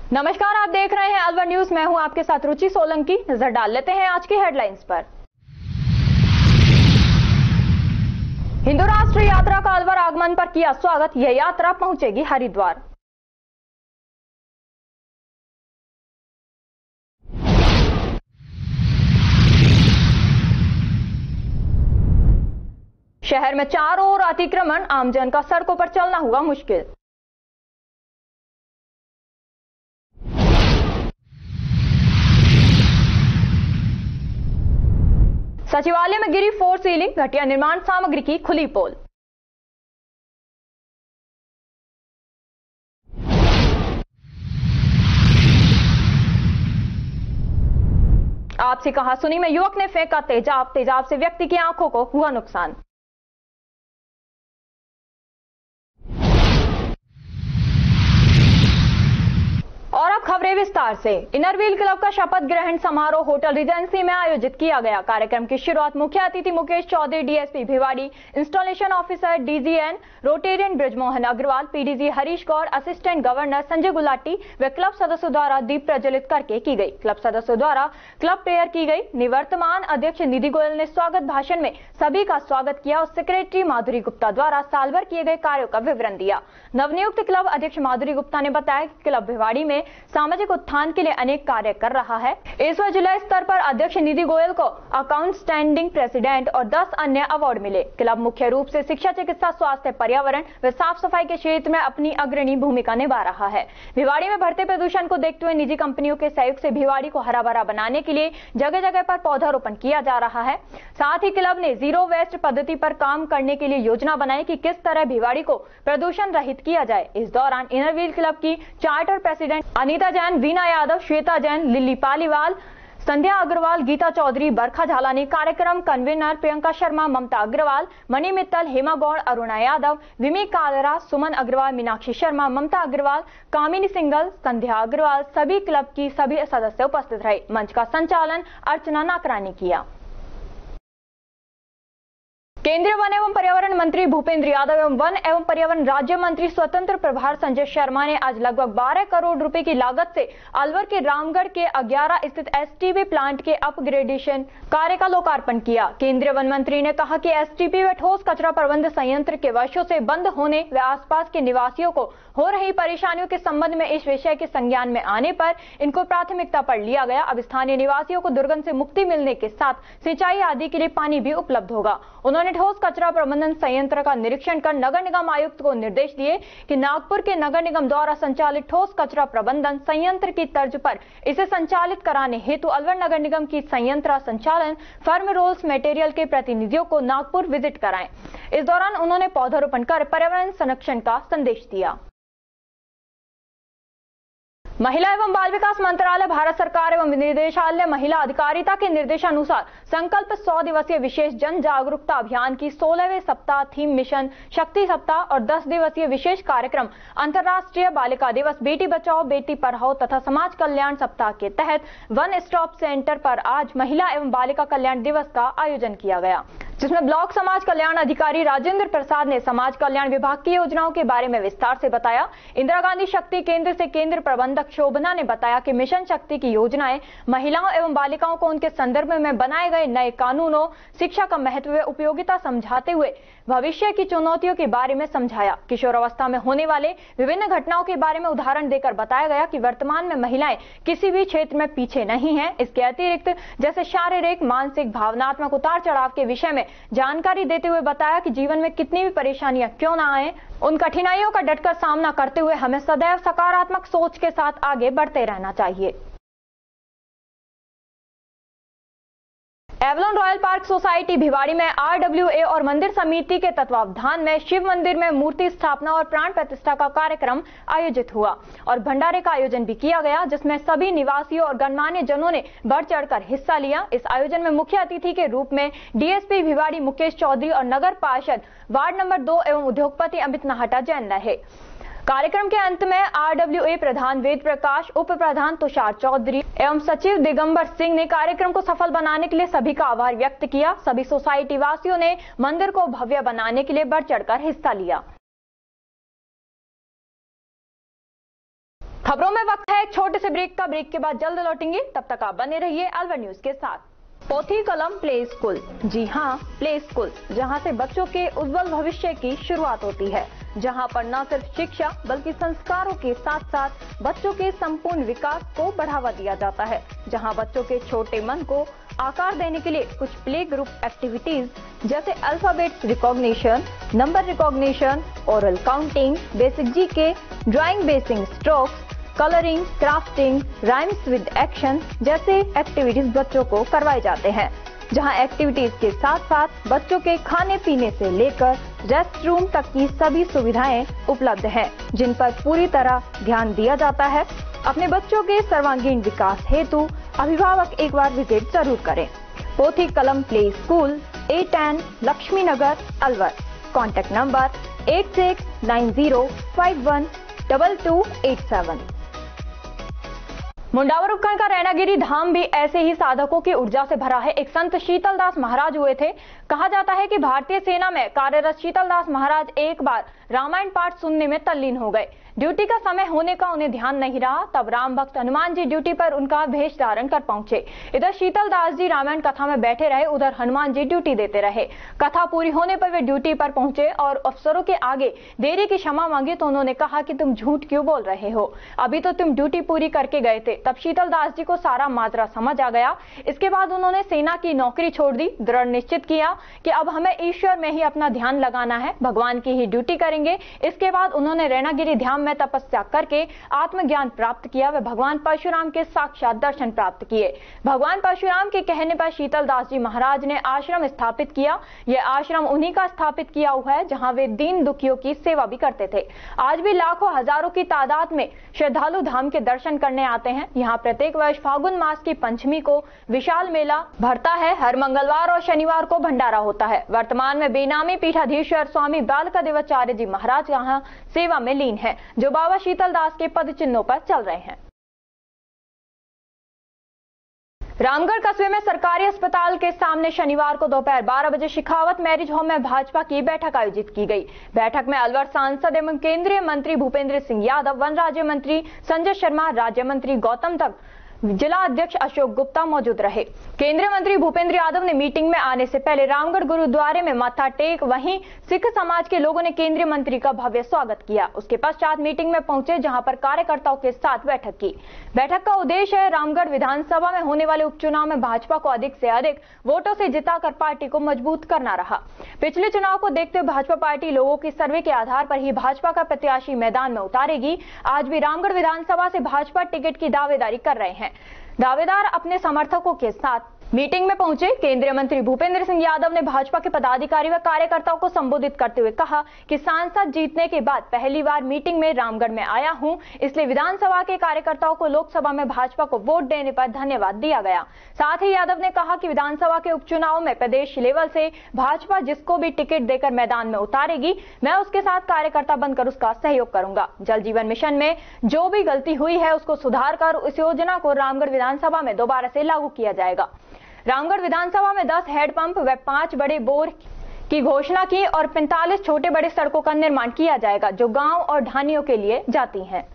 नमस्कार, आप देख रहे हैं अलवर न्यूज। मैं हूं आपके साथ रुचि सोलंकी। नजर डाल लेते हैं आज की हेडलाइंस पर। हिंदू राष्ट्र यात्रा का अलवर आगमन पर किया स्वागत। यह यात्रा पहुंचेगी हरिद्वार। शहर में चारों ओर अतिक्रमण, आमजन का सड़कों पर चलना हुआ मुश्किल। सचिवालय में गिरी 4 सीलिंग, घटिया निर्माण सामग्री की खुली पोल। आपसी कहासुनी में युवक ने फेंका तेजाब, तेजाब से व्यक्ति की आंखों को हुआ नुकसान। और अब खबरें विस्तार से। इनरव्हील क्लब का शपथ ग्रहण समारोह होटल रिजेंसी में आयोजित किया गया। कार्यक्रम की शुरुआत मुख्य अतिथि Mukesh Chaudhary, DSP Bhiwadi, installation officer DGN Rotarian Brajmohan Agarwal, PDG Harish Gaur, assistant governor Sanjay Gulati व क्लब सदस्यों द्वारा दीप प्रज्वलित करके की गई। क्लब सदस्यों द्वारा क्लब प्रेयर की गई। निवर्तमान अध्यक्ष निधि गोयल ने स्वागत भाषण में सभी का स्वागत किया और सेक्रेटरी माधुरी गुप्ता द्वारा साल भर किए गए कार्यों का विवरण दिया। नवनियुक्त क्लब अध्यक्ष माधुरी गुप्ता ने बताया कि क्लब भिवाड़ी में सामाजिक उत्थान के लिए अनेक कार्य कर रहा है। इस बार जिला स्तर पर अध्यक्ष निधि गोयल को अकाउंट स्टैंडिंग प्रेसिडेंट और 10 अन्य अवार्ड मिले। क्लब मुख्य रूप से शिक्षा, चिकित्सा, स्वास्थ्य, पर्यावरण व साफ सफाई के क्षेत्र में अपनी अग्रणी भूमिका निभा रहा है। भिवाड़ी में बढ़ते प्रदूषण को देखते हुए निजी कंपनियों के सहयोग से भिवाड़ी को हरा भरा बनाने के लिए जगह जगह पर पौधारोपण किया जा रहा है। साथ ही क्लब ने जीरो वेस्ट पद्धति पर काम करने के लिए योजना बनाई कि किस तरह भिवाड़ी को प्रदूषण रहित किया जाए। इस दौरान इनरव्हील क्लब की charter president Anita Jain, Veena Yadav, Shweta Jain, Lily Paliwal, Sandhya Agarwal, Geeta Chaudhary, Barkha Jhalani, कार्यक्रम कन्वीनर प्रियंका शर्मा, ममता अग्रवाल, मणि मित्तल, हेमा गौड़, अरुणा यादव, विमी कालरा, सुमन अग्रवाल, मीनाक्षी शर्मा, ममता अग्रवाल, कामिनी सिंगल, संध्या अग्रवाल, सभी क्लब की सभी सदस्य उपस्थित रहे। मंच का संचालन अर्चना नाकरा ने किया। केंद्रीय वन एवं पर्यावरण मंत्री भूपेंद्र यादव एवं वन एवं पर्यावरण राज्य मंत्री स्वतंत्र प्रभार संजय शर्मा ने आज लगभग 12 करोड़ रुपए की लागत से अलवर के रामगढ़ के 11 स्थित एसटीपी प्लांट के अपग्रेडेशन कार्य का लोकार्पण किया। केंद्रीय वन मंत्री ने कहा कि एसटीपी व ठोस कचरा प्रबंध संयंत्र के वर्षों से बंद होने व आसपास के निवासियों को हो रही परेशानियों के संबंध में इस विषय के संज्ञान में आने पर इनको प्राथमिकता पर लिया गया। अब स्थानीय निवासियों को दुर्गंध से मुक्ति मिलने के साथ सिंचाई आदि के लिए पानी भी उपलब्ध होगा। उन्होंने ठोस कचरा प्रबंधन संयंत्र का निरीक्षण कर नगर निगम आयुक्त को निर्देश दिए कि नागपुर के नगर निगम द्वारा संचालित ठोस कचरा प्रबंधन संयंत्र की तर्ज पर इसे संचालित कराने हेतु अलवर नगर निगम की संयंत्र संचालन फर्म रोल्स मटेरियल के प्रतिनिधियों को नागपुर विजिट कराएं। इस दौरान उन्होंने पौधारोपण कर पर्यावरण संरक्षण का संदेश दिया। महिला एवं बाल विकास मंत्रालय, भारत सरकार एवं निदेशालय महिला अधिकारिता के निर्देशानुसार संकल्प 100 दिवसीय विशेष जन जागरूकता अभियान की 16वें सप्ताह थीम मिशन शक्ति सप्ताह और 10 दिवसीय विशेष कार्यक्रम अंतर्राष्ट्रीय बालिका दिवस, बेटी बचाओ बेटी पढ़ाओ तथा समाज कल्याण सप्ताह के तहत वन स्टॉप सेंटर पर आज महिला एवं बालिका कल्याण दिवस का आयोजन किया गया, जिसमें ब्लॉक समाज कल्याण अधिकारी राजेंद्र प्रसाद ने समाज कल्याण विभाग की योजनाओं के बारे में विस्तार से बताया। इंदिरा गांधी शक्ति केंद्र से केंद्र प्रबंधक शोभना ने बताया कि मिशन शक्ति की योजनाएं महिलाओं एवं बालिकाओं को उनके संदर्भ में बनाए गए नए कानूनों, शिक्षा का महत्व व उपयोगिता समझाते हुए भविष्य की चुनौतियों के बारे में समझाया। किशोरावस्था में होने वाले विभिन्न घटनाओं के बारे में उदाहरण देकर बताया गया कि वर्तमान में महिलाएं किसी भी क्षेत्र में पीछे नहीं हैं। इसके अतिरिक्त जैसे शारीरिक, मानसिक, भावनात्मक उतार चढ़ाव के विषय में जानकारी देते हुए बताया कि जीवन में कितनी भी परेशानियां क्यों ना आए, उन कठिनाइयों का डटकर सामना करते हुए हमें सदैव सकारात्मक सोच के साथ आगे बढ़ते रहना चाहिए। Avalon royal park society Bhiwadi में RWA और मंदिर समिति के तत्वावधान में शिव मंदिर में मूर्ति स्थापना और प्राण प्रतिष्ठा का कार्यक्रम आयोजित हुआ और भंडारे का आयोजन भी किया गया, जिसमें सभी निवासियों और गणमान्य जनों ने बढ़ चढ़कर हिस्सा लिया। इस आयोजन में मुख्य अतिथि के रूप में डीएसपी भिवाड़ी मुकेश चौधरी और नगर पार्षद वार्ड नंबर 2 एवं उद्योगपति अमित नाहटा जैन रहे। कार्यक्रम के अंत में RWA प्रधान वेद प्रकाश, उप प्रधान तुषार चौधरी एवं सचिव दिगंबर सिंह ने कार्यक्रम को सफल बनाने के लिए सभी का आभार व्यक्त किया। सभी सोसाइटी वासियों ने मंदिर को भव्य बनाने के लिए बढ़ चढ़कर हिस्सा लिया। खबरों में वक्त है एक छोटे से ब्रेक का। ब्रेक के बाद जल्द लौटेंगे, तब तक आप बने रहिए अलवर न्यूज के साथ। पोथी कलम प्ले स्कूल, जी हाँ, प्ले स्कूल, जहाँ से बच्चों के उज्जवल भविष्य की शुरुआत होती है, जहाँ पर न सिर्फ शिक्षा बल्कि संस्कारों के साथ साथ बच्चों के संपूर्ण विकास को बढ़ावा दिया जाता है, जहाँ बच्चों के छोटे मन को आकार देने के लिए कुछ प्ले ग्रुप एक्टिविटीज जैसे alphabets recognition, number recognition, oral counting, basic GK, drawing basic strokes, colouring, crafting, rhymes with action जैसे एक्टिविटीज बच्चों को करवाए जाते हैं, जहां एक्टिविटीज के साथ साथ बच्चों के खाने पीने से लेकर रेस्ट रूम तक की सभी सुविधाएं उपलब्ध हैं, जिन पर पूरी तरह ध्यान दिया जाता है। अपने बच्चों के सर्वांगीण विकास हेतु अभिभावक एक बार विजिट जरूर करें। Pothi Kalam play school, A10 Laxmi Nagar, Alwar. Contact number 8690512287। Mundawar उपखंड का रैनागिरी धाम भी ऐसे ही साधकों की ऊर्जा से भरा है। एक संत शीतलदास महाराज हुए थे। कहा जाता है कि भारतीय सेना में कार्यरत शीतलदास महाराज एक बार रामायण पाठ सुनने में तल्लीन हो गए। ड्यूटी का समय होने का उन्हें ध्यान नहीं रहा, तब राम भक्त हनुमान जी ड्यूटी पर उनका भेष धारण कर पहुंचे। इधर शीतलदास जी रामायण कथा में बैठे रहे, उधर हनुमान जी ड्यूटी देते रहे। कथा पूरी होने पर वे ड्यूटी पर पहुंचे और अफसरों के आगे देरी की क्षमा मांगी तो उन्होंने कहा कि तुम झूठ क्यों बोल रहे हो, अभी तो तुम ड्यूटी पूरी करके गए थे। तब शीतलदास जी को सारा माजरा समझ आ गया। इसके बाद उन्होंने सेना की नौकरी छोड़ दी, दृढ़ निश्चित किया कि अब हमें ईश्वर में ही अपना ध्यान लगाना है, भगवान की ही ड्यूटी करेंगे। इसके बाद उन्होंने रैनागिरी धाम में तपस्या करके आत्मज्ञान प्राप्त किया। वे भगवान परशुराम के साक्षात दर्शन प्राप्त किए। भगवान परशुराम के कहने पर शीतलदास जी महाराज ने आश्रम स्थापित किया। यह आश्रम उन्हीं का स्थापित किया हुआ है, जहां वे दीन दुखियों की सेवा भी करते थे। आज भी लाखों हजारों की तादाद में श्रद्धालु धाम के दर्शन करने आते हैं। यहाँ प्रत्येक वर्ष फागुन मास की पंचमी को विशाल मेला भरता है। हर मंगलवार और शनिवार को भंडारा होता है। वर्तमान में बेनामी पीठाधीश्वर स्वामी बालका देवाचार्य जी महाराज यहाँ सेवा में लीन है, जो बाबा शीतलदास के पद चिन्हों पर चल रहे हैं। रामगढ़ कस्बे में सरकारी अस्पताल के सामने शनिवार को दोपहर 12 बजे शिखावत मैरिज होम में भाजपा की बैठक आयोजित की गई। बैठक में अलवर सांसद एवं केंद्रीय मंत्री भूपेंद्र सिंह यादव, वन राज्य मंत्री संजय शर्मा, राज्य मंत्री गौतम तक, जिला अध्यक्ष अशोक गुप्ता मौजूद रहे। केंद्रीय मंत्री भूपेंद्र यादव ने मीटिंग में आने से पहले रामगढ़ गुरुद्वारे में माथा टेक, वहीं सिख समाज के लोगों ने केंद्रीय मंत्री का भव्य स्वागत किया। उसके पश्चात मीटिंग में पहुंचे, जहां पर कार्यकर्ताओं के साथ बैठक की। बैठक का उद्देश्य है रामगढ़ विधानसभा में होने वाले उपचुनाव में भाजपा को अधिक से अधिक वोटों से जिताकर पार्टी को मजबूत करना रहा। पिछले चुनाव को देखते हुए भाजपा पार्टी लोगों की सर्वे के आधार पर ही भाजपा का प्रत्याशी मैदान में उतारेगी। आज भी रामगढ़ विधानसभा से भाजपा टिकट की दावेदारी कर रहे हैं। दावेदार अपने समर्थकों के साथ मीटिंग में पहुंचे। केंद्रीय मंत्री भूपेंद्र सिंह यादव ने भाजपा के पदाधिकारी व कार्यकर्ताओं को संबोधित करते हुए कहा कि सांसद जीतने के बाद पहली बार मीटिंग में रामगढ़ में आया हूं, इसलिए विधानसभा के कार्यकर्ताओं को लोकसभा में भाजपा को वोट देने पर धन्यवाद दिया गया। साथ ही यादव ने कहा कि विधानसभा के उपचुनाव में प्रदेश लेवल से भाजपा जिसको भी टिकट देकर मैदान में उतारेगी, मैं उसके साथ कार्यकर्ता बनकर उसका सहयोग करूंगा। जल जीवन मिशन में जो भी गलती हुई है उसको सुधार कर इस योजना को रामगढ़ विधानसभा में दोबारा से लागू किया जाएगा। रामगढ़ विधानसभा में 10 हैंडपंप व 5 बड़े बोर की घोषणा की और 45 छोटे बड़े सड़कों का निर्माण किया जाएगा, जो गांव और ढानियों के लिए जाती हैं।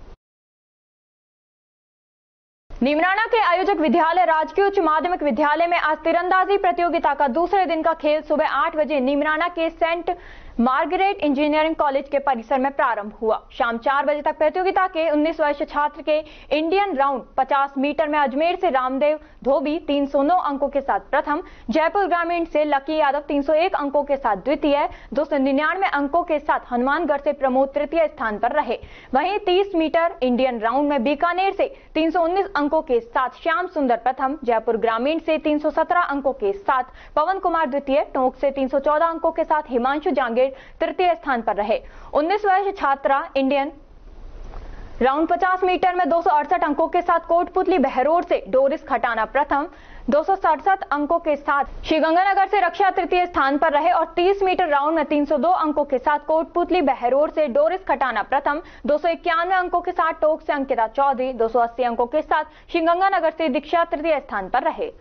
नीमराना के आयोजक विद्यालय राजकीय उच्च माध्यमिक विद्यालय में आज तीरंदाजी प्रतियोगिता का दूसरे दिन का खेल सुबह 8 बजे नीमराना के सेंट मार्गरेट इंजीनियरिंग कॉलेज के परिसर में प्रारंभ हुआ। शाम 4 बजे तक प्रतियोगिता के 19 वर्षीय छात्र के इंडियन राउंड 50 मीटर में अजमेर से रामदेव धोबी 309 अंकों के साथ प्रथम, जयपुर ग्रामीण से लकी यादव 301 अंकों के साथ द्वितीय, 299 अंकों के साथ हनुमानगढ़ से प्रमोद तृतीय स्थान पर रहे। वहीं 30 मीटर इंडियन राउंड में बीकानेर से 319 अंकों के साथ श्याम सुंदर प्रथम, जयपुर ग्रामीण से 317 अंकों के साथ पवन कुमार द्वितीय, टोंक से 314 अंकों के साथ हिमांशु जांगेड़ तृतीय स्थान पर रहे। 19 वर्षीय छात्रा इंडियन राउंड 50 मीटर में 268 अंकों के साथ कोटपुतली बहरोड से डोरिस खटाना प्रथम, 267 अंकों के साथ श्रीगंगानगर से रक्षा तृतीय स्थान पर रहे और 30 मीटर राउंड में 302 अंकों के साथ कोटपुतली बहरोड से डोरिस खटाना प्रथम, 291 अंकों के साथ टोंक से अंकिता चौधरी, 280 अंकों के साथ श्रीगंगानगर से दीक्षा तृतीय स्थान पर रहे।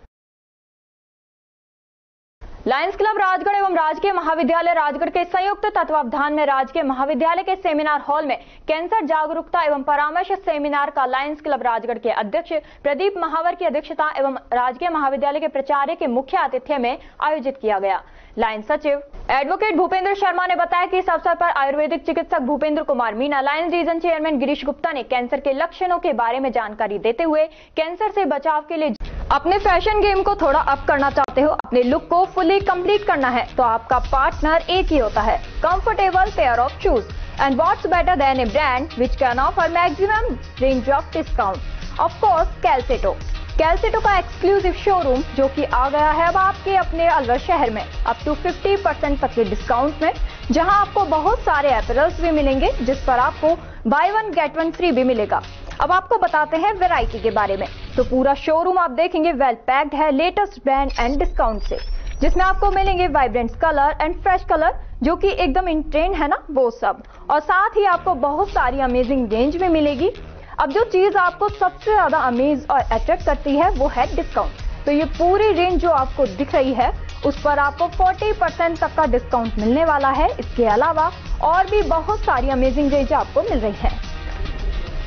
लायंस क्लब राजगढ़ एवं राजकीय महाविद्यालय राजगढ़ के संयुक्त तत्वावधान में राजकीय महाविद्यालय के सेमिनार हॉल में कैंसर जागरूकता एवं परामर्श सेमिनार का लायंस क्लब राजगढ़ के अध्यक्ष प्रदीप महावर की अध्यक्षता एवं राजकीय महाविद्यालय के प्राचार्य के मुख्य आतिथ्य में आयोजित किया गया। लायंस सचिव एडवोकेट भूपेंद्र शर्मा ने बताया कि इस अवसर पर आयुर्वेदिक चिकित्सक Bhupendra Kumar Meena, Lions region chairman Girish Gupta ने कैंसर के लक्षणों के बारे में जानकारी देते हुए कैंसर से बचाव के लिए अपने फैशन गेम को थोड़ा अप करना चाहते हो, अपने लुक को फुली कंप्लीट करना है तो आपका पार्टनर एक ही होता है, comfortable pair of shoes and what's better than a brand which can offer maximum range of discount. Of course Calcetto का एक्सक्लूसिव शोरूम जो कि आ गया है अब आपके अपने अलवर शहर में अप टू 50% तक के डिस्काउंट में, जहां आपको बहुत सारे अपैरल्स भी मिलेंगे जिस पर आपको bye one get one free भी मिलेगा। अब आपको बताते हैं वैरायटी के बारे में। तो पूरा शोरूम आप देखेंगे वेल पैक्ड है लेटेस्ट ब्रांड एंड डिस्काउंट से, जिसमें आपको मिलेंगे vibrant colour and fresh colour जो कि एकदम इन ट्रेंड है ना वो सब, और साथ ही आपको बहुत सारी अमेजिंग रेंज में मिलेगी। अब जो चीज आपको सबसे ज्यादा अमेज और अट्रैक्ट करती है वो है डिस्काउंट। तो ये पूरी रेंज जो आपको दिख रही है उस पर आपको 40% तक का डिस्काउंट मिलने वाला है। इसके अलावा और भी बहुत सारी अमेजिंग रेंज आपको मिल रही है।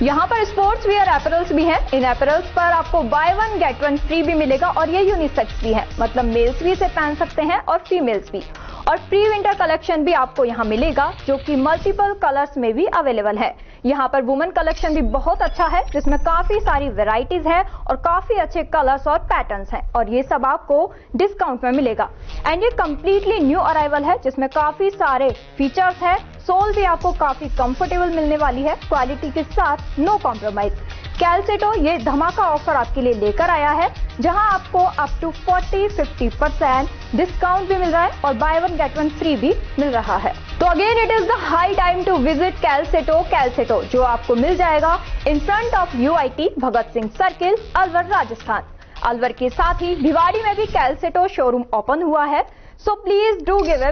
यहाँ पर स्पोर्ट्स वियर एपरल्स भी हैं। इन एपरल्स पर आपको bye one get one free भी मिलेगा और ये यूनिसेक्स भी है, मतलब मेल्स भी इसे पहन सकते हैं और फीमेल्स भी। और प्री विंटर कलेक्शन भी आपको यहाँ मिलेगा जो कि मल्टीपल कलर्स में भी अवेलेबल है। यहाँ पर वुमेन कलेक्शन भी बहुत अच्छा है जिसमें काफी सारी वेराइटीज है और काफी अच्छे कलर्स और पैटर्न्स हैं, और ये सब आपको डिस्काउंट में मिलेगा। एंड ये कंप्लीटली न्यू अराइवल है जिसमें काफी सारे फीचर्स है। सोल भी आपको काफी कंफर्टेबल मिलने वाली है, क्वालिटी के साथ नो कॉम्प्रोमाइज। कैलसेटो ये धमाका ऑफर आपके लिए लेकर आया है जहां आपको अप टू 40-50% डिस्काउंट भी मिल रहा है और buy one get one free भी मिल रहा है। तो again it is the high time to visit Calcetto जो आपको मिल जाएगा in front of UIT Bhagat Singh circle, Alwar, Rajasthan. Alwar के साथ ही भिवाड़ी में भी कैलसेटो शोरूम ओपन हुआ है, so please do give a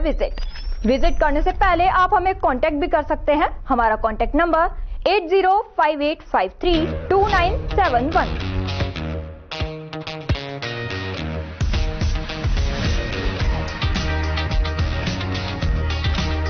visit करने से पहले आप हमें कांटेक्ट भी कर सकते हैं। हमारा कांटेक्ट नंबर 8058532971।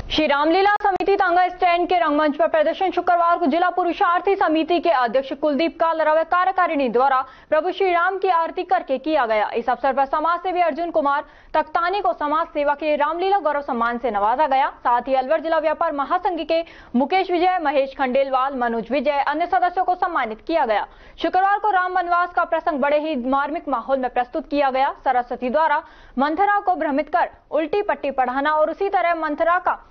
श्री रामलीला समिति तांगा स्टैंड के रंगमंच पर प्रदर्शन शुक्रवार को जिला पुरुषार्थी समिति के अध्यक्ष कुलदीप कालरा व कार्यकारिणी द्वारा प्रभु श्री राम की आरती करके किया गया। इस अवसर पर समाज सेवी अर्जुन कुमार तख्तानी को समाज सेवा के रामलीला गौरव सम्मान से नवाजा गया। साथ ही अलवर जिला व्यापार महासंघ के मुकेश विजय, महेश खंडेलवाल, मनोज विजय, अन्य सदस्यों को सम्मानित किया गया। शुक्रवार को राम वनवास का प्रसंग बड़े ही मार्मिक माहौल में प्रस्तुत किया गया। सरस्वती द्वारा मंथरा को भ्रमित कर उल्टी पट्टी पढ़ाना और उसी तरह मंथरा का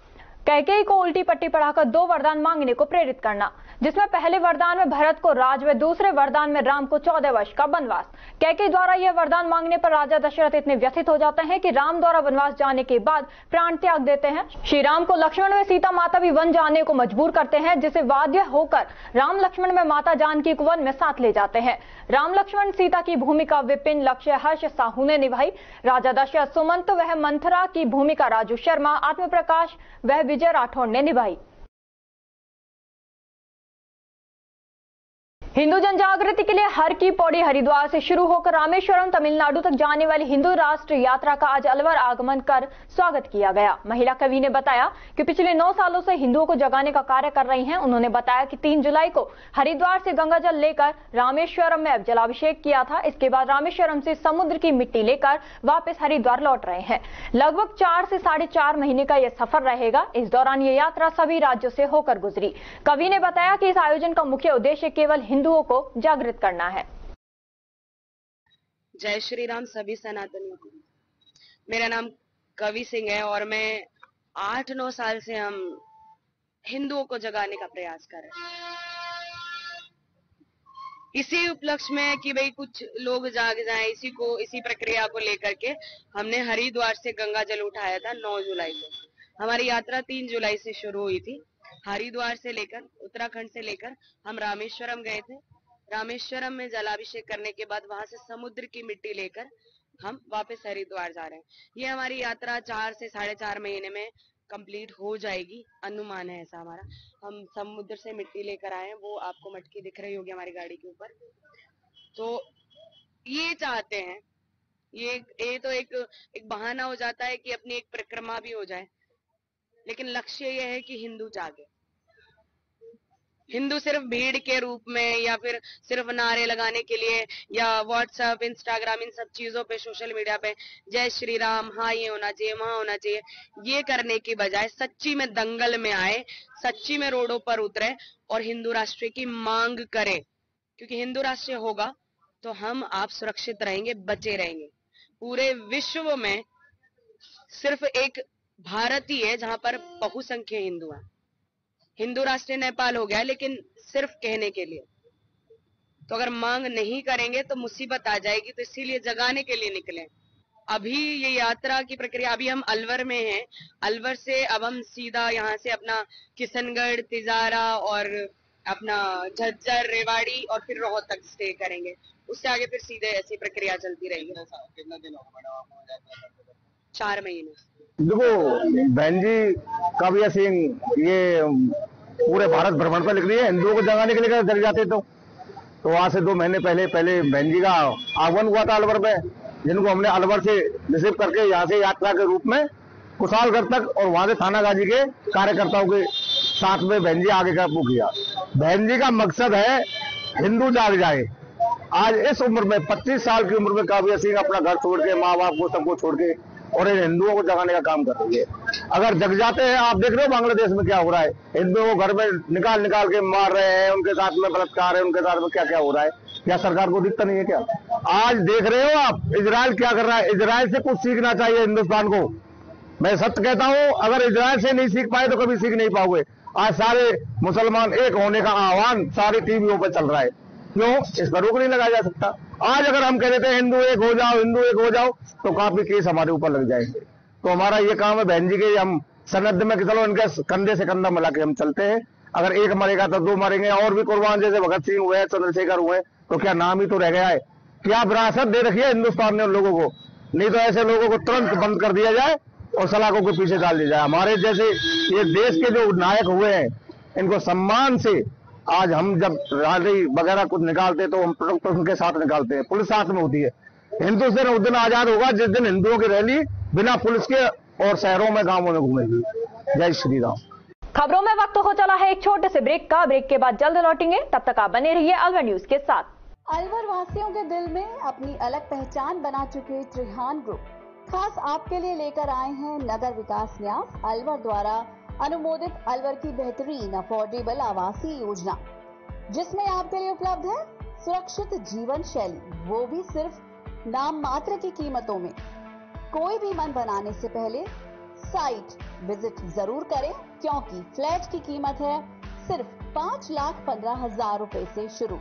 कैकेयी को उल्टी पट्टी पढ़ाकर 2 वरदान मांगने को प्रेरित करना, जिसमें पहले वरदान में भरत को राज व दूसरे वरदान में राम को 14 वर्ष का वनवास। कैकेयी द्वारा यह वरदान मांगने पर राजा दशरथ इतने व्यथित हो जाते हैं कि राम द्वारा वनवास जाने के बाद प्राण त्याग देते हैं। श्री राम को लक्ष्मण व सीता माता भी वन जाने को मजबूर करते हैं, जिसे बाध्य होकर राम लक्ष्मण में माता जानकी को वन में साथ ले जाते हैं। राम लक्ष्मण सीता की भूमिका विपिन, लक्ष्य, हर्ष साहू ने निभाई। राजा दशरथ सुमंत वह मंथरा की भूमिका राजू शर्मा, आत्म प्रकाश वह विजय राठौड़ ने निभाई। हिंदू जन जागृति के लिए हर की पौड़ी हरिद्वार से शुरू होकर रामेश्वरम तमिलनाडु तक जाने वाली हिंदू राष्ट्र यात्रा का आज अलवर आगमन कर स्वागत किया गया। महिला कवि ने बताया कि पिछले 9 सालों से हिंदुओं को जगाने का कार्य कर रही हैं। उन्होंने बताया कि 3 जुलाई को हरिद्वार से गंगा जल लेकर रामेश्वरम में जलाभिषेक किया था। इसके बाद रामेश्वरम से समुद्र की मिट्टी लेकर वापस हरिद्वार लौट रहे हैं। लगभग 4 से 4.5 महीने का यह सफर रहेगा। इस दौरान ये यात्रा सभी राज्यों से होकर गुजरी। कवि ने बताया कि इस आयोजन का मुख्य उद्देश्य केवल हिंदुओं को जागृत करना है। जय श्री राम सभी सनातनियों को। मेरा नाम कवि सिंह है और मैं 8-9 साल से हम हिंदुओं को जगाने का प्रयास कर रहे हैं। इसी उपलक्ष्य में कि भाई कुछ लोग जाग जाएं, इसी प्रक्रिया को लेकर के हमने हरिद्वार से गंगा जल उठाया था 9 जुलाई को। हमारी यात्रा 3 जुलाई से शुरू हुई थी। हरिद्वार से लेकर, उत्तराखंड से लेकर हम रामेश्वरम गए थे। रामेश्वरम में जलाभिषेक करने के बाद वहां से समुद्र की मिट्टी लेकर हम वापस हरिद्वार जा रहे हैं। ये हमारी यात्रा 4 से 4.5 महीने में कंप्लीट हो जाएगी, अनुमान है ऐसा हमारा। हम समुद्र से मिट्टी लेकर आए हैं, वो आपको मटकी दिख रही होगी हमारी गाड़ी के ऊपर। तो ये चाहते हैं ये तो एक बहाना हो जाता है कि अपनी एक परिक्रमा भी हो जाए, लेकिन लक्ष्य ये है कि हिंदू जागे। हिंदू सिर्फ भीड़ के रूप में या फिर सिर्फ नारे लगाने के लिए या व्हाट्सएप, इंस्टाग्राम, इन सब चीजों पे, सोशल मीडिया पे जय श्री राम, हाँ ये होना चाहिए, वहां होना चाहिए, ये करने की बजाय सच्ची में दंगल में आए, सच्ची में रोडों पर उतरे और हिंदू राष्ट्र की मांग करें। क्योंकि हिंदू राष्ट्र होगा तो हम आप सुरक्षित रहेंगे, बचे रहेंगे। पूरे विश्व में सिर्फ एक भारत ही है जहां पर बहुसंख्य हिंदू हैं। हिंदू राष्ट्र नेपाल हो गया, लेकिन सिर्फ कहने के लिए। तो अगर मांग नहीं करेंगे तो मुसीबत आ जाएगी। तो इसीलिए जगाने के लिए निकले। अभी ये यात्रा की प्रक्रिया, अभी हम अलवर में हैं। अलवर से अब हम सीधा यहाँ से अपना किशनगढ़, तिजारा और अपना झज्जर, रेवाड़ी और फिर रोहतक स्टे करेंगे। उससे आगे फिर सीधे ऐसी प्रक्रिया चलती रहेगी। कितना दिन होगा मैडम आपको? 4 महीने। देखो, बहन जी काव्या सिंह ये पूरे भारत भ्रमण पर लिख रही है, हिंदुओं को जगाने के लिए जग जाते तो वहां से 2 महीने पहले बहन जी का आगमन हुआ था अलवर में, जिनको हमने अलवर से रिसीव करके यहाँ से यात्रा के रूप में कुशालगढ़ तक और वहां से थानागाजी के कार्यकर्ताओं के साथ में बहन जी आगे का वो किया। बहन जी का मकसद है हिंदू जाग जाए। आज इस उम्र में 25 साल की उम्र में काव्या सिंह अपना घर छोड़ के, माँ बाप को, सबको छोड़ के और इन हिंदुओं को जगाने का काम कर रही है। अगर जग जाते हैं, आप देख रहे हो बांग्लादेश में क्या हो रहा है, हिंदुओं को घर में निकाल के मार रहे हैं, उनके साथ में बलात्कार है, उनके साथ में क्या क्या हो रहा है। क्या सरकार को दिखता नहीं है क्या? आज देख रहे हो आप इजराइल क्या कर रहा है। इजराइल से कुछ सीखना चाहिए हिंदुस्तान को। मैं सत्य कहता हूं, अगर इजराइल से नहीं सीख पाए तो कभी सीख नहीं पाओगे। आज सारे मुसलमान एक होने का आह्वान सारे टीवियों पर चल रहा है। क्यों? इस पर रोक नहीं लगाया जा सकता। आज अगर हम कह देते हैं हिंदू एक हो जाओ, हिंदू एक हो जाओ, तो काफी केस हमारे ऊपर लग जाएंगे। तो हमारा ये काम है बहन जी के, हम सनद में कि चलो इनके कंधे से कंधा मिला के हम चलते हैं। अगर एक मरेगा तो 2 मरेंगे। और भी कुर्बान जैसे भगत सिंह हुए, चंद्रशेखर हुए, तो क्या नाम ही तो रह गया है। क्या विरासत दे रखी है हिंदुस्तान ने उन लोगों को। नहीं तो ऐसे लोगों को तुरंत बंद कर दिया जाए और सलाखों के पीछे डाल दिया जाए। हमारे जैसे ये देश के जो नायक हुए हैं, इनको सम्मान से आज हम जब रैली वगैरह कुछ निकालते तो हम प्रोटेक्शन के साथ निकालते हैं, पुलिस साथ में होती है। हिंदू दिन उस दिन आजाद होगा जिस दिन हिंदुओं की रैली बिना पुलिस के और शहरों में, गांवों में घूमेगी। जय श्री राम। खबरों में वक्त हो चला है एक छोटे से ब्रेक का। ब्रेक के बाद जल्द लौटेंगे, तब तक आप बने रहिए अलवर न्यूज के साथ। अलवर वासियों के दिल में अपनी अलग पहचान बना चुके त्रिहान ग्रुप खास आपके लिए लेकर आए हैं नगर विकास न्यास अलवर द्वारा अनुमोदित अलवर की बेहतरीन अफोर्डेबल आवासीय योजना, जिसमें आपके लिए उपलब्ध है सुरक्षित जीवन शैली, वो भी सिर्फ नाम मात्र की कीमतों में। कोई भी मन बनाने से पहले साइट विजिट जरूर करें, क्योंकि फ्लैट की कीमत है सिर्फ 5,15,000 रुपए से शुरू।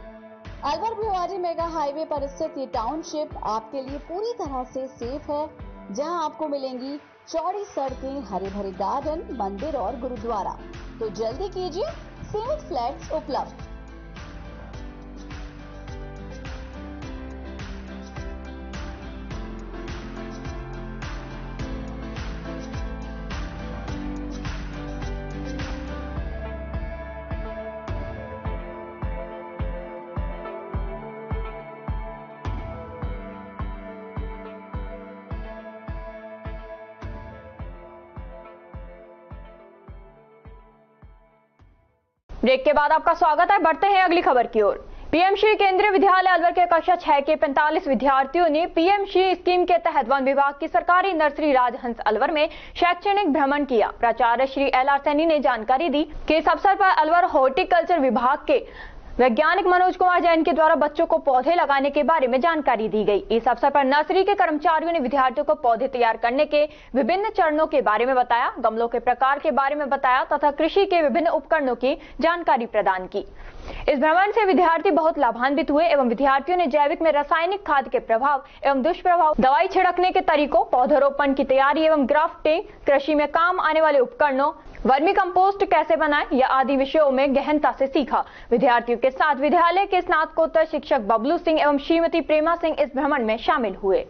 अलवर भिवाड़ी मेगा हाईवे पर स्थित ये टाउनशिप आपके लिए पूरी तरह से सेफ है, जहां आपको मिलेंगी चौड़ी सड़कें, हरे भरे गार्डन, मंदिर और गुरुद्वारा। तो जल्दी कीजिए, सीमित फ्लैट्स उपलब्ध। ब्रेक के बाद आपका स्वागत है। बढ़ते हैं अगली खबर की ओर। पीएमश्री केंद्रीय विद्यालय अलवर के कक्षा 6 के 45 विद्यार्थियों ने पीएमश्री स्कीम के तहत वन विभाग की सरकारी नर्सरी राजहंस अलवर में शैक्षणिक भ्रमण किया। प्राचार्य श्री LR सैनी ने जानकारी दी कि इस अवसर पर अलवर हॉर्टिकल्चर विभाग के वैज्ञानिक मनोज कुमार जैन के द्वारा बच्चों को पौधे लगाने के बारे में जानकारी दी गई। इस अवसर पर नर्सरी के कर्मचारियों ने विद्यार्थियों को पौधे तैयार करने के विभिन्न चरणों के बारे में बताया, गमलों के प्रकार के बारे में बताया तथा कृषि के विभिन्न उपकरणों की जानकारी प्रदान की। इस भ्रमण से विद्यार्थी बहुत लाभान्वित हुए एवं विद्यार्थियों ने जैविक में रासायनिक खाद के प्रभाव एवं दुष्प्रभाव, दवाई छिड़कने के तरीकों, पौधरोपण की तैयारी एवं ग्राफ्टिंग, कृषि में काम आने वाले उपकरणों, वर्मी कंपोस्ट कैसे बनाएं या आदि विषयों में गहनता से सीखा। विद्यार्थियों के साथ विद्यालय के स्नातकोत्तर शिक्षक बबलू सिंह एवं श्रीमती प्रेमा सिंह इस भ्रमण में शामिल हुए।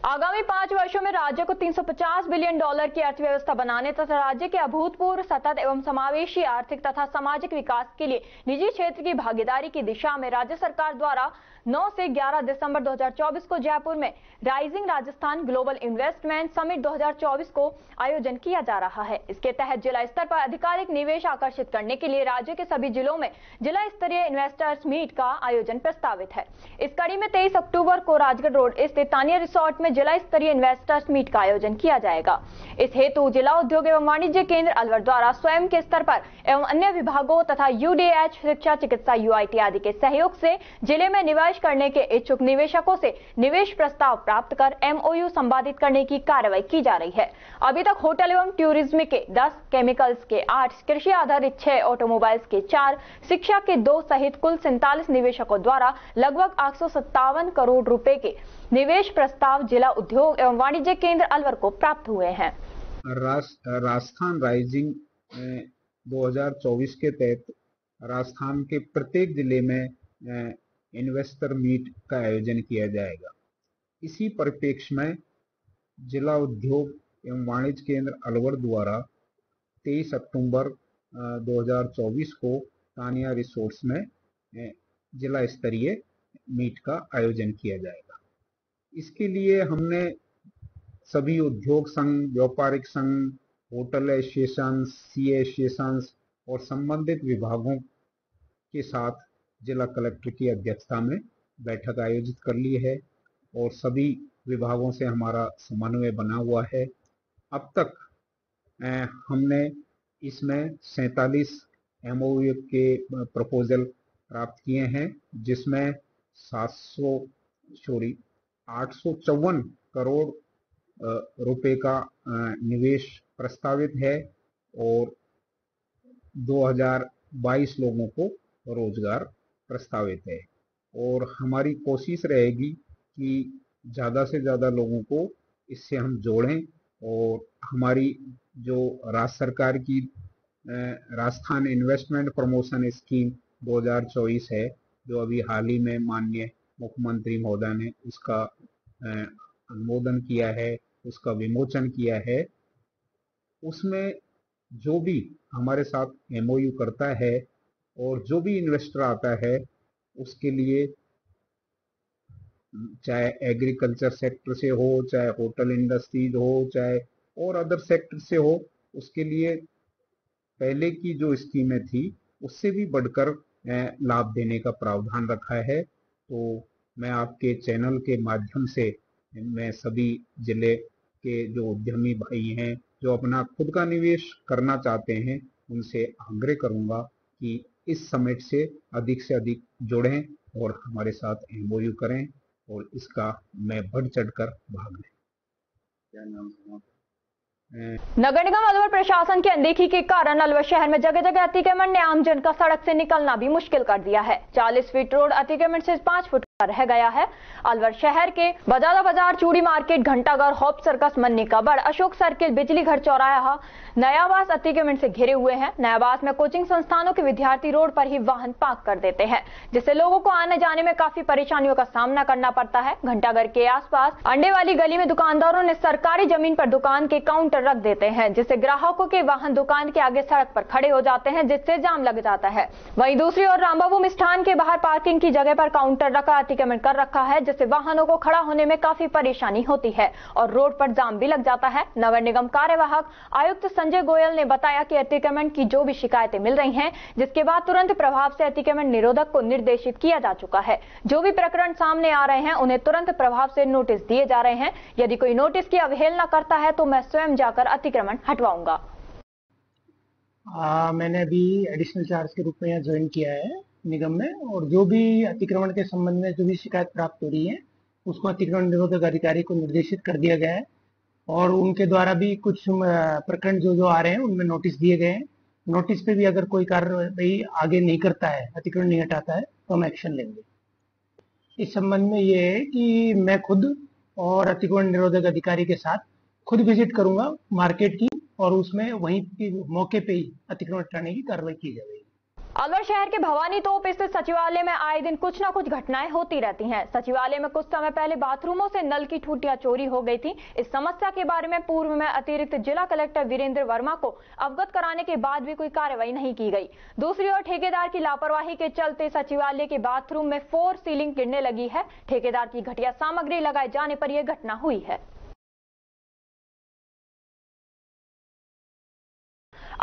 आगामी 5 वर्षों में राज्य को $350 बिलियन की अर्थव्यवस्था बनाने तथा राज्य के अभूतपूर्व सतत एवं समावेशी आर्थिक तथा सामाजिक विकास के लिए निजी क्षेत्र की भागीदारी की दिशा में राज्य सरकार द्वारा 9 से 11 दिसंबर 2024 को जयपुर में rising Rajasthan global investment summit 2024 को आयोजन किया जा रहा है। इसके तहत जिला स्तर पर आधिकारिक निवेश आकर्षित करने के लिए राज्य के सभी जिलों में जिला स्तरीय इन्वेस्टर्स मीट का आयोजन प्रस्तावित है। इस कड़ी में 23 अक्टूबर को राजगढ़ रोड स्थित तानिया रिसोर्ट में जिला स्तरीय इन्वेस्टर्स मीट का आयोजन किया जाएगा। इस हेतु जिला उद्योग एवं वाणिज्य केंद्र अलवर द्वारा स्वयं के स्तर पर एवं अन्य विभागों तथा UDH शिक्षा चिकित्सा UIT आदि के सहयोग से जिले में निवेश करने के इच्छुक निवेशकों से निवेश प्रस्ताव प्राप्त कर MOU संपादित करने की कार्रवाई की जा रही है। अभी तक होटल एवं टूरिज्म के 10, केमिकल्स के 8, कृषि आधारित 6, ऑटोमोबाइल्स के 4, शिक्षा के 2 सहित कुल 47 निवेशकों द्वारा लगभग 857 करोड़ रुपए के निवेश प्रस्ताव जिला उद्योग एवं वाणिज्य केंद्र अलवर को प्राप्त हुए हैं। राजस्थान राइजिंग 2024 के तहत राजस्थान के प्रत्येक जिले में इन्वेस्टर मीट का आयोजन किया जाएगा। इसी परिप्रेक्ष्य में जिला उद्योग एवं वाणिज्य केंद्र अलवर द्वारा 23 अक्टूबर 2024 को तानिया रिसोर्ट्स में जिला स्तरीय मीट का आयोजन किया जाएगा। इसके लिए हमने सभी उद्योग संघ, व्यापारिक संघ, होटल एसोसिएशन, CA एसोसिएशन और संबंधित विभागों के साथ जिला कलेक्टर की अध्यक्षता में बैठक आयोजित कर ली है और सभी विभागों से हमारा समन्वय बना हुआ है। अब तक हमने इसमें 47 MOU के प्रपोजल प्राप्त किए हैं, जिसमें 854 करोड़ रुपए का निवेश प्रस्तावित है और 2022 लोगों को रोजगार प्रस्तावित है। और हमारी कोशिश रहेगी कि ज़्यादा से ज़्यादा लोगों को इससे हम जोड़ें और हमारी जो राज्य सरकार की राजस्थान इन्वेस्टमेंट प्रमोशन स्कीम 2024 है, जो अभी हाल ही में माननीय मुख्यमंत्री महोदय ने उसका अनुमोदन किया है, उसका विमोचन किया है, उसमें जो भी हमारे साथ MOU करता है और जो भी इन्वेस्टर आता है उसके लिए चाहे एग्रीकल्चर सेक्टर से हो, चाहे होटल इंडस्ट्रीज हो, चाहे और अदर सेक्टर से हो, उसके लिए पहले की जो स्कीमें थी उससे भी बढ़कर लाभ देने का प्रावधान रखा है। तो मैं आपके चैनल के माध्यम से मैं सभी जिले के जो उद्यमी भाई हैं जो अपना खुद का निवेश करना चाहते हैं उनसे आग्रह करूंगा कि इस समिट से अधिक जुड़ें और हमारे साथ MOU करें और इसका मैं बढ़ चढ़कर भाग लें। क्या नाम है? नगर निगम अलवर प्रशासन की अनदेखी के कारण अलवर शहर में जगह जगह अतिक्रमण ने आमजन का सड़क से निकलना भी मुश्किल कर दिया है। 40 फीट रोड अतिक्रमण से 5 फुट रह गया है। अलवर शहर के बजादा बाजार, चूड़ी मार्केट, घंटाघर, हॉप सर्कस, मन्नी का बड़, अशोक सर्किल, बिजली घर चौराहा, नयावास अतिक्रमण से घिरे हुए हैं। नयावास में कोचिंग संस्थानों के विद्यार्थी रोड पर ही वाहन पार्क कर देते हैं, जिससे लोगों को आने जाने में काफी परेशानियों का सामना करना पड़ता है। घंटाघर के आसपास अंडे वाली गली में दुकानदारों ने सरकारी जमीन पर दुकान के काउंटर रख देते हैं, जिससे ग्राहकों के वाहन दुकान के आगे सड़क पर खड़े हो जाते हैं, जिससे जाम लग जाता है। वहीं दूसरी ओर रामबाबू मिष्ठान के बाहर पार्किंग की जगह पर काउंटर रखा अतिक्रमण कर रखा है, जिससे वाहनों को खड़ा होने में काफी परेशानी होती है और रोड पर जाम भी लग जाता है। नगर निगम कार्यवाहक आयुक्त संजय गोयल ने बताया कि अतिक्रमण की जो भी शिकायतें मिल रही हैं, जिसके बाद तुरंत प्रभाव से अतिक्रमण निरोधक को निर्देशित किया जा चुका है। जो भी प्रकरण सामने आ रहे हैं उन्हें तुरंत प्रभाव से नोटिस दिए जा रहे हैं। यदि कोई नोटिस की अवहेलना करता है तो मैं स्वयं जाकर अतिक्रमण हटवाऊंगा। मैंने अभी एडिशनल चार्ज के रूप में यहाँ ज्वाइन किया है निगम में, और जो भी अतिक्रमण के संबंध में जो भी शिकायत प्राप्त हो रही है उसको अतिक्रमण निरोधक अधिकारी को निर्देशित कर दिया गया है और उनके द्वारा भी कुछ प्रकरण जो आ रहे हैं उनमें नोटिस दिए गए हैं। नोटिस पे भी अगर कोई कार्रवाई आगे नहीं करता है, अतिक्रमण नहीं हटाता है, तो हम एक्शन लेंगे। इस संबंध में ये है कि मैं खुद और अतिक्रमण निरोधक अधिकारी के साथ खुद विजिट करूंगा मार्केट की और उसमें वहीं मौके पे ही अतिक्रमण हटाने की कार्रवाई की जाएगी। अलवर शहर के भवानी तोप स्थित सचिवालय में आए दिन कुछ न कुछ घटनाएं होती रहती हैं। सचिवालय में कुछ समय पहले बाथरूमों से नल की टूटियां चोरी हो गई थी। इस समस्या के बारे में पूर्व में अतिरिक्त जिला कलेक्टर वीरेंद्र वर्मा को अवगत कराने के बाद भी कोई कार्रवाई नहीं की गई। दूसरी ओर ठेकेदार की लापरवाही के चलते सचिवालय के बाथरूम में 4 सीलिंग गिरने लगी है। ठेकेदार की घटिया सामग्री लगाए जाने पर यह घटना हुई है।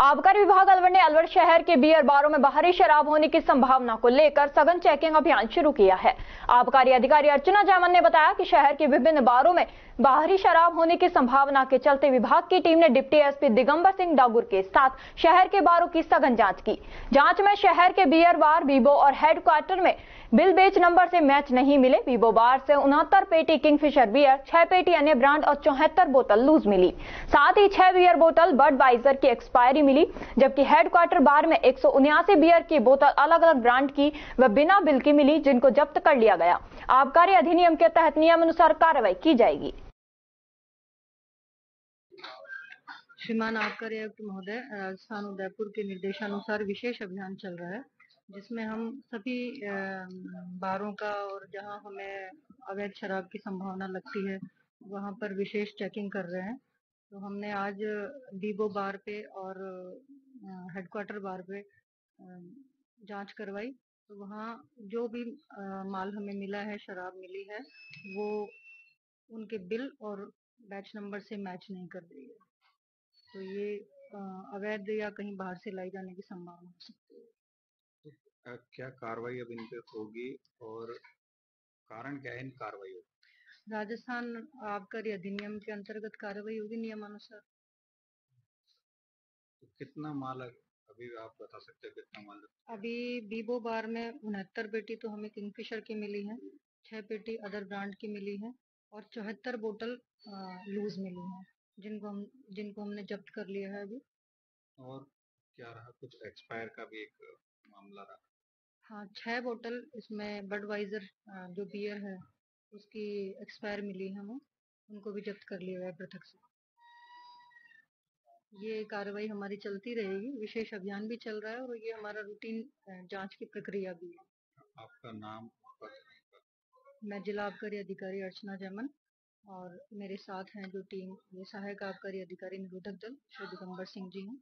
आबकारी विभाग अलवर ने अलवर शहर के बियर बारों में बाहरी शराब होने की संभावना को लेकर सघन चेकिंग अभियान शुरू किया है। आबकारी अधिकारी अर्चना जैमन ने बताया कि शहर के विभिन्न बारों में बाहरी शराब होने की संभावना के चलते विभाग की टीम ने डिप्टी एसपी दिगंबर सिंह डागुर के साथ शहर के बारों की सघन जांच की। जांच में शहर के बियर बार, बीबो और हेडक्वार्टर में बिल बेच नंबर से मैच नहीं मिले। बीबो बार से 69 पेटी किंगफिशर बियर, 6 पेटी अन्य ब्रांड और 74 बोतल लूज मिली। साथ ही 6 बियर बोतल बडवाइजर की एक्सपायरी मिली, जबकि हेडक्वार्टर बार में 179 बियर की बोतल अलग अलग ब्रांड की व बिना बिल की मिली, जिनको जब्त कर लिया गया। आबकारी अधिनियम के तहत नियमानुसार कार्रवाई की जाएगी। श्रीमान आबकारी आयुक्त महोदय, राजस्थान उदयपुर के निर्देशानुसार विशेष अभियान चल रहा है, जिसमें हम सभी बारों का और जहां हमें अवैध शराब की संभावना लगती है वहां पर विशेष चेकिंग कर रहे हैं। तो हमने आज बीबो बार पे और हेडक्वार्टर बार पे जांच करवाई। तो वहाँ जो भी माल हमें मिला है, शराब मिली है, वो उनके बिल और बैच नंबर से मैच नहीं कर रही है। तो ये अवैध या कहीं बाहर से लाई जाने की संभावना हो सकती है। तो क्या कार्रवाई अब इन पे होगी और कारण क्या है इन कार्रवाइयों? राजस्थान आबकारी अधिनियम के अंतर्गत कार्रवाई होगी नियमानुसार। तो कितना माल अभी आप बता सकते हैं कितना माल? अभी बीबो बार में 69 पेटी तो हमें किंगफिशर की मिली है, 6 पेटी अदर ब्रांड की मिली है और 74 बोतल लूज मिली है, जिनको हमने जब्त कर लिया है अभी। और क्या रहा, कुछ एक्सपायर का भी एक मामला रहा? हाँ, 6 बोतल इसमें बडवाइजर जो बियर है उसकी एक्सपायर मिली है, हमें उनको भी जब्त कर लिया है पृथक से। ये कार्रवाई हमारी चलती रहेगी, विशेष अभियान भी चल रहा है और ये हमारा रूटीन जांच की प्रक्रिया भी है। आपका नाम? मैं जिला आबकारी अधिकारी अर्चना जैमन और मेरे साथ हैं जो टीम, ये सहायक आबकारी अधिकारी निरोधक दल श्री दिगंबर सिंह जी हैं।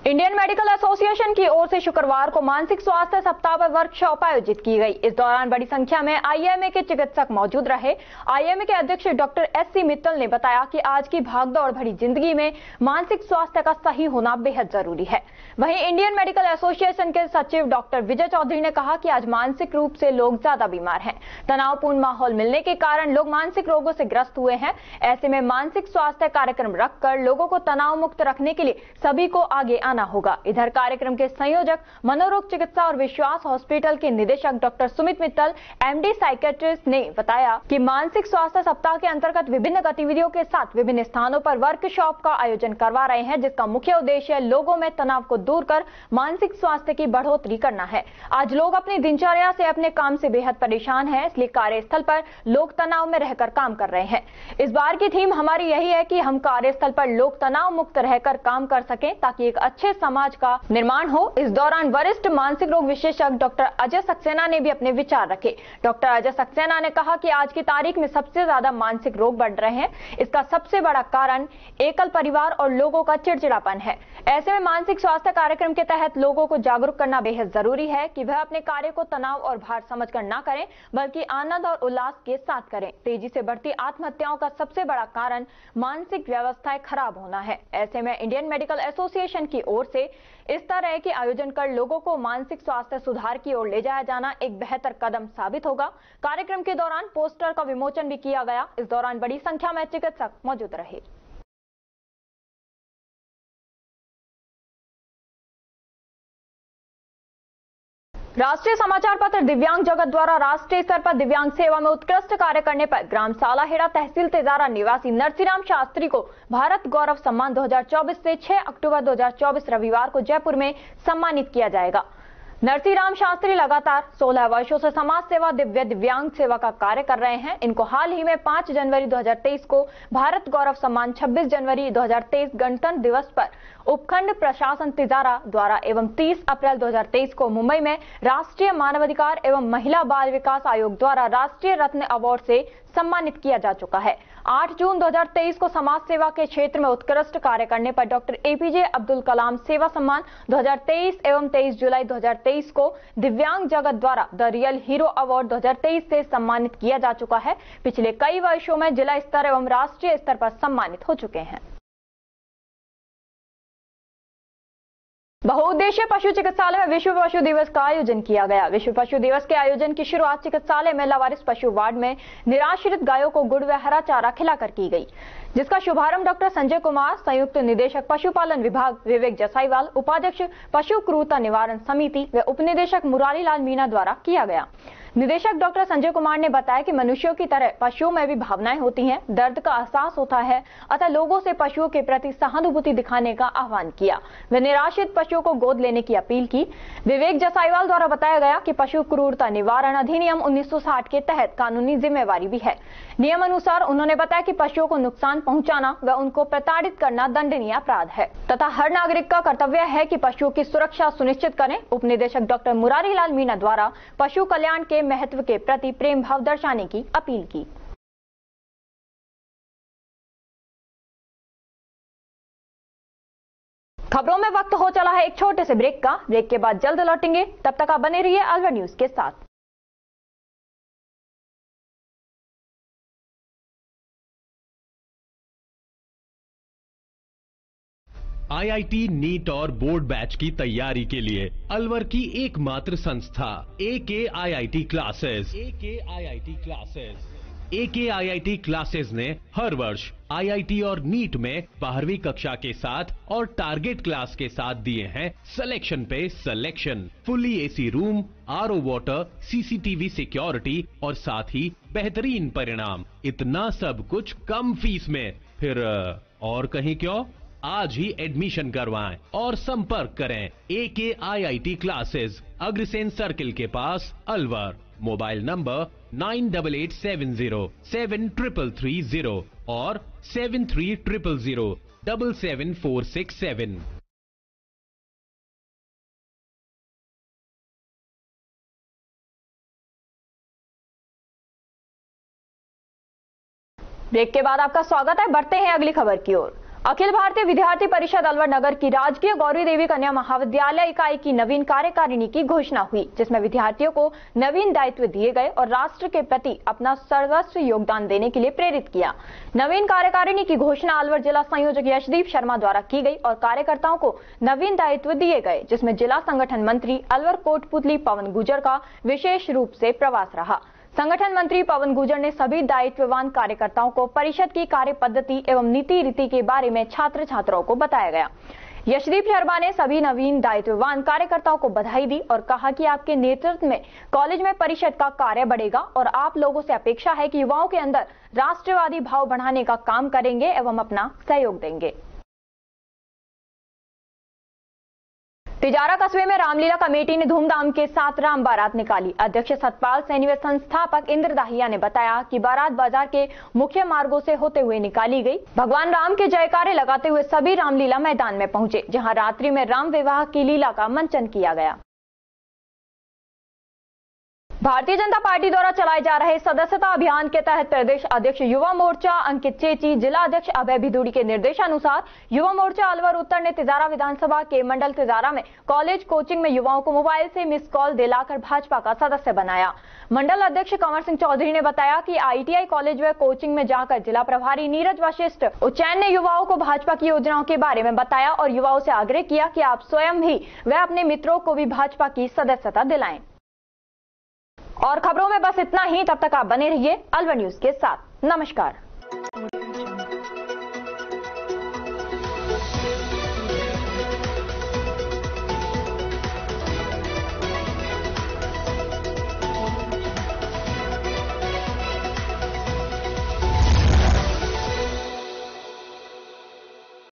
इंडियन मेडिकल एसोसिएशन की ओर से शुक्रवार को मानसिक स्वास्थ्य सप्ताह पर वर्कशॉप आयोजित की गई। इस दौरान बड़ी संख्या में आईएमए के चिकित्सक मौजूद रहे। आईएमए के अध्यक्ष डॉक्टर एससी मित्तल ने बताया कि आज की भागदौड़ भरी जिंदगी में मानसिक स्वास्थ्य का सही होना बेहद जरूरी है। वहीं इंडियन मेडिकल एसोसिएशन के सचिव डॉक्टर विजय चौधरी ने कहा कि आज मानसिक रूप से लोग ज्यादा बीमार हैं। तनावपूर्ण माहौल मिलने के कारण लोग मानसिक रोगों से ग्रस्त हुए हैं। ऐसे में मानसिक स्वास्थ्य कार्यक्रम रखकर लोगों को तनाव मुक्त रखने के लिए सभी को आगे आना होगा। इधर कार्यक्रम के संयोजक मनोरोग चिकित्सा और विश्वास हॉस्पिटल के निदेशक doctor Sumit Mittal, MD psychiatrist, ने बताया कि मानसिक स्वास्थ्य सप्ताह के अंतर्गत विभिन्न गतिविधियों के साथ विभिन्न स्थानों पर वर्कशॉप का आयोजन करवा रहे हैं, जिसका मुख्य उद्देश्य लोगों में तनाव को दूर कर मानसिक स्वास्थ्य की बढ़ोतरी करना है। आज लोग अपनी दिनचर्या से, अपने काम से बेहद परेशान हैं, इसलिए कार्यस्थल पर लोग तनाव में रहकर काम कर रहे हैं। इस बार की थीम हमारी यही है कि हम कार्यस्थल पर लोग तनाव मुक्त रहकर काम कर सकें ताकि एक अच्छे समाज का निर्माण हो। इस दौरान वरिष्ठ मानसिक रोग विशेषज्ञ डॉक्टर अजय सक्सेना ने भी अपने विचार रखे। डॉक्टर अजय सक्सेना ने कहा कि आज की तारीख में सबसे ज्यादा मानसिक रोग बढ़ रहे हैं। इसका सबसे बड़ा कारण एकल परिवार और लोगों का चिड़चिड़ापन है। ऐसे में मानसिक स्वास्थ्य कार्यक्रम के तहत लोगों को जागरूक करना बेहद जरूरी है कि वह अपने कार्य को तनाव और भार समझकर ना करें, बल्कि आनंद और उल्लास के साथ करें। तेजी से बढ़ती आत्महत्याओं का सबसे बड़ा कारण मानसिक व्यवस्थाएं खराब होना है। ऐसे में इंडियन मेडिकल एसोसिएशन की ओर से इस तरह के आयोजन कर लोगों को मानसिक स्वास्थ्य सुधार की ओर ले जाया जाना एक बेहतर कदम साबित होगा। कार्यक्रम के दौरान पोस्टर का विमोचन भी किया गया। इस दौरान बड़ी संख्या में चिकित्सक मौजूद रहे। राष्ट्रीय समाचार पत्र दिव्यांग जगत द्वारा राष्ट्रीय स्तर पर दिव्यांग सेवा में उत्कृष्ट कार्य करने पर ग्राम सालाहेड़ा, तहसील तेजारा निवासी नरसीराम शास्त्री को भारत गौरव सम्मान 2024 से 6 अक्टूबर 2024 रविवार को जयपुर में सम्मानित किया जाएगा। नरसीराम शास्त्री लगातार 16 वर्षों से समाज सेवा दिव्यांग सेवा का कार्य कर रहे हैं। इनको हाल ही में 5 जनवरी 2023 को भारत गौरव सम्मान, 26 जनवरी 2023 गणतंत्र दिवस पर उपखंड प्रशासन तिजारा द्वारा एवं 30 अप्रैल 2023 को मुंबई में राष्ट्रीय मानवाधिकार एवं महिला बाल विकास आयोग द्वारा राष्ट्रीय रत्न अवार्ड से सम्मानित किया जा चुका है। 8 जून 2023 को समाज सेवा के क्षेत्र में उत्कृष्ट कार्य करने पर डॉक्टर APJ अब्दुल कलाम सेवा सम्मान 2023 एवं 23 जुलाई 2023 को दिव्यांग जगत द्वारा द रियल हीरो अवार्ड 2023 से सम्मानित किया जा चुका है। पिछले कई वर्षों में जिला स्तर एवं राष्ट्रीय स्तर पर सम्मानित हो चुके हैं। बहुउद्देशीय पशु चिकित्सालय में विश्व पशु दिवस का आयोजन किया गया। विश्व पशु दिवस के आयोजन की शुरुआत चिकित्सालय में लावारिस पशु वार्ड में निराश्रित गायों को गुड़ व हरा चारा खिलाकर की गई, जिसका शुभारंभ डॉक्टर संजय कुमार, संयुक्त निदेशक पशुपालन विभाग विवेक जसाईवाल, उपाध्यक्ष पशु क्रूरता निवारण समिति व उपनिदेशक मुरारी लाल मीणा द्वारा किया गया। निदेशक डॉक्टर संजय कुमार ने बताया कि मनुष्यों की तरह पशुओं में भी भावनाएं होती हैं, दर्द का एहसास होता है, अतः लोगों से पशुओं के प्रति सहानुभूति दिखाने का आह्वान किया व निराश्रित पशुओं को गोद लेने की अपील की। विवेक जसाईवाल द्वारा बताया गया कि पशु क्रूरता निवारण अधिनियम 1960 के तहत कानूनी जिम्मेवारी भी है। नियम अनुसार उन्होंने बताया कि पशुओं को नुकसान पहुंचाना व उनको प्रताड़ित करना दंडनीय अपराध है तथा हर नागरिक का कर्तव्य है कि पशुओं की सुरक्षा सुनिश्चित करें। उपनिदेशक डॉक्टर मुरारी लाल मीणा द्वारा पशु कल्याण के महत्व के प्रति प्रेम भाव दर्शाने की अपील की। खबरों में वक्त हो चला है एक छोटे से ब्रेक का। ब्रेक के बाद जल्द लौटेंगे, तब तक आप बने रहिए अलवर न्यूज के साथ। IIT नीट और बोर्ड बैच की तैयारी के लिए अलवर की एकमात्र संस्था AKIIT क्लासेस। AKIIT क्लासेस ने हर वर्ष IIT और नीट में 12वीं कक्षा के साथ और टारगेट क्लास के साथ दिए हैं सिलेक्शन पे selection. Fully AC room, RO water, CCTV security और साथ ही बेहतरीन परिणाम। इतना सब कुछ कम फीस में, फिर और कहीं क्यों? आज ही एडमिशन करवाएं और संपर्क करें AKIIT क्लासेस, अग्रसेन सर्किल के पास, अलवर। मोबाइल नंबर 9870733330 और 7300077467। ब्रेक के बाद आपका स्वागत है। बढ़ते हैं अगली खबर की ओर। अखिल भारतीय विद्यार्थी परिषद अलवर नगर की राजकीय गौरी देवी कन्या महाविद्यालय इकाई की नवीन कार्यकारिणी की घोषणा हुई, जिसमें विद्यार्थियों को नवीन दायित्व दिए गए और राष्ट्र के प्रति अपना सर्वस्व योगदान देने के लिए प्रेरित किया। नवीन कार्यकारिणी की घोषणा अलवर जिला संयोजक यशदीप शर्मा द्वारा की गई और कार्यकर्ताओं को नवीन दायित्व दिए गए, जिसमें जिला संगठन मंत्री अलवर कोटपुतली पवन गुर्जर का विशेष रूप से प्रवास रहा। संगठन मंत्री पवन गुर्जर ने सभी दायित्ववान कार्यकर्ताओं को परिषद की कार्य पद्धति एवं नीति रीति के बारे में छात्र छात्राओं को बताया गया। यशदीप शर्मा ने सभी नवीन दायित्ववान कार्यकर्ताओं को बधाई दी और कहा कि आपके नेतृत्व में कॉलेज में परिषद का कार्य बढ़ेगा और आप लोगों से अपेक्षा है कि युवाओं के अंदर राष्ट्रवादी भाव बढ़ाने का काम करेंगे एवं अपना सहयोग देंगे। तिजारा कस्बे में रामलीला कमेटी ने धूमधाम के साथ राम बारात निकाली। अध्यक्ष सतपाल सैनी व संस्थापक इंद्र दाहिया ने बताया कि बारात बाजार के मुख्य मार्गों से होते हुए निकाली गई। भगवान राम के जयकारे लगाते हुए सभी रामलीला मैदान में पहुंचे, जहां रात्रि में राम विवाह की लीला का मंचन किया गया। भारतीय जनता पार्टी द्वारा चलाए जा रहे सदस्यता अभियान के तहत प्रदेश अध्यक्ष युवा मोर्चा अंकित चेची, जिला अध्यक्ष अभय भिदुड़ी के निर्देशानुसार युवा मोर्चा अलवर उत्तर ने तिजारा विधानसभा के मंडल तिजारा में कॉलेज कोचिंग में युवाओं को मोबाइल से मिस कॉल दिलाकर भाजपा का सदस्य बनाया। मंडल अध्यक्ष कंवर सिंह चौधरी ने बताया कि ITI कॉलेज व कोचिंग में जाकर जिला प्रभारी नीरज वशिष्ठ उच्चैन ने युवाओं को भाजपा की योजनाओं के बारे में बताया और युवाओं से आग्रह किया कि आप स्वयं भी व अपने मित्रों को भी भाजपा की सदस्यता दिलाएं। और खबरों में बस इतना ही। तब तक आप बने रहिए अलवर न्यूज के साथ। नमस्कार।